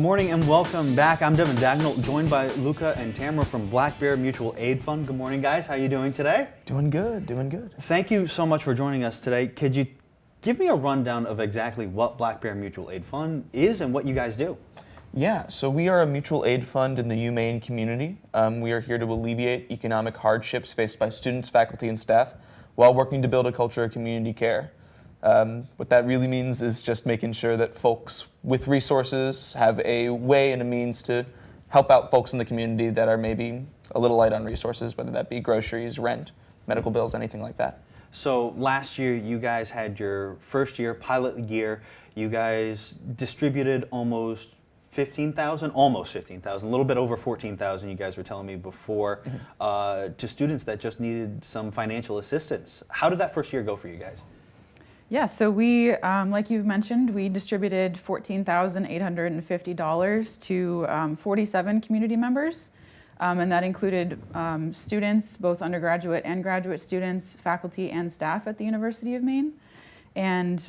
Good morning and welcome back. I'm Devin Dagnall, joined by Luca and Tamara from Black Bear Mutual Aid Fund. Good morning, guys. How are you doing today? Doing good, doing good. Thank you so much for joining us today. Could you give me a rundown of exactly what Black Bear Mutual Aid Fund is and what you guys do? Yeah, so we are a mutual aid fund in the UMaine community. We are here to alleviate economic hardships faced by students, faculty, and staff while working to build a culture of community care. What that really means is just making sure that folks with resources have a way and a means to help out folks in the community that are maybe a little light on resources, whether that be groceries, rent, medical bills, anything like that. So last year you guys had your first year, pilot year. You guys distributed almost 15,000, a little bit over 14,000, you guys were telling me before, to students that just needed some financial assistance. How did that first year go for you guys? Yeah, so we, like you mentioned, we distributed $14,850 to 47 community members, and that included students, both undergraduate and graduate students, faculty and staff at the University of Maine. And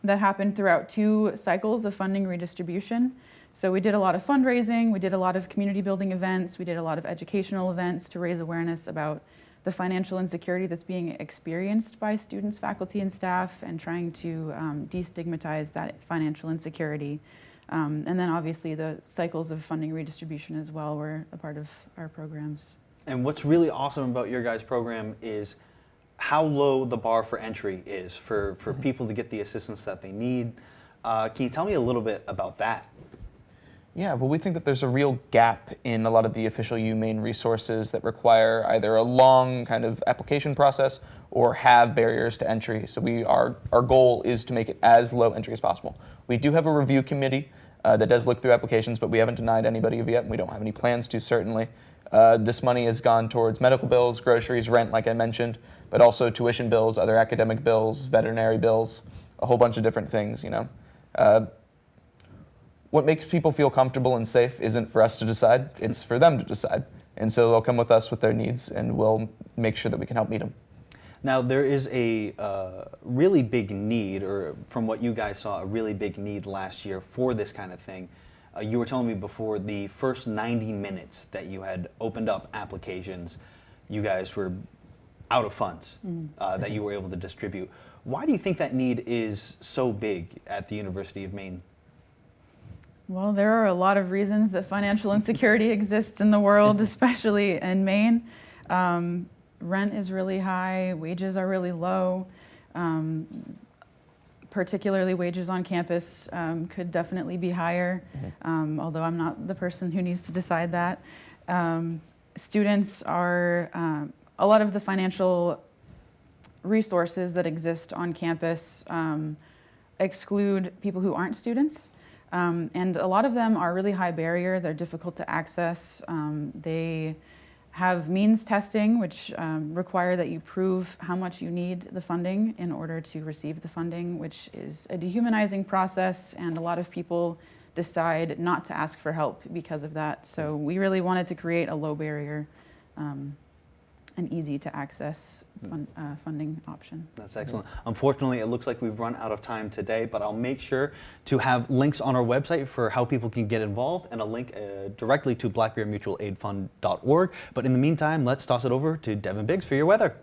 that happened throughout 2 cycles of funding redistribution. So we did a lot of fundraising, we did a lot of community building events, we did a lot of educational events to raise awareness about the financial insecurity that's being experienced by students, faculty, and staff, and trying to destigmatize that financial insecurity. And then obviously the cycles of funding redistribution as well were a part of our programs. And what's really awesome about your guys' program is how low the bar for entry is for people to get the assistance that they need. Can you tell me a little bit about that? Yeah, well, we think that there's a real gap in a lot of the official UMaine resources that require either a long kind of application process or have barriers to entry. So our goal is to make it as low entry as possible. We do have a review committee that does look through applications, but we haven't denied anybody yet, and we don't have any plans to, certainly. This money has gone towards medical bills, groceries, rent, like I mentioned, but also tuition bills, other academic bills, veterinary bills, a whole bunch of different things, you know. What makes people feel comfortable and safe isn't for us to decide, it's for them to decide. And so they'll come with us with their needs and we'll make sure that we can help meet them. Now there is a really big need, or from what you guys saw, a really big need last year for this kind of thing. You were telling me before the first 90 minutes that you had opened up applications, you guys were out of funds that you were able to distribute. Why do you think that need is so big at the University of Maine? Well, there are a lot of reasons that financial insecurity exists in the world, especially in Maine. Rent is really high, wages are really low. Particularly wages on campus could definitely be higher, although I'm not the person who needs to decide that. Students are, a lot of the financial resources that exist on campus exclude people who aren't students. And a lot of them are really high barrier, they're difficult to access. They have means testing, which require that you prove how much you need the funding in order to receive the funding, which is a dehumanizing process, and a lot of people decide not to ask for help because of that. So we really wanted to create a low barrier and easy to access funding option. That's excellent. Unfortunately, it looks like we've run out of time today, but I'll make sure to have links on our website for how people can get involved and a link directly to blackbearmutualaidfund.org. But in the meantime, let's toss it over to Devin Biggs for your weather.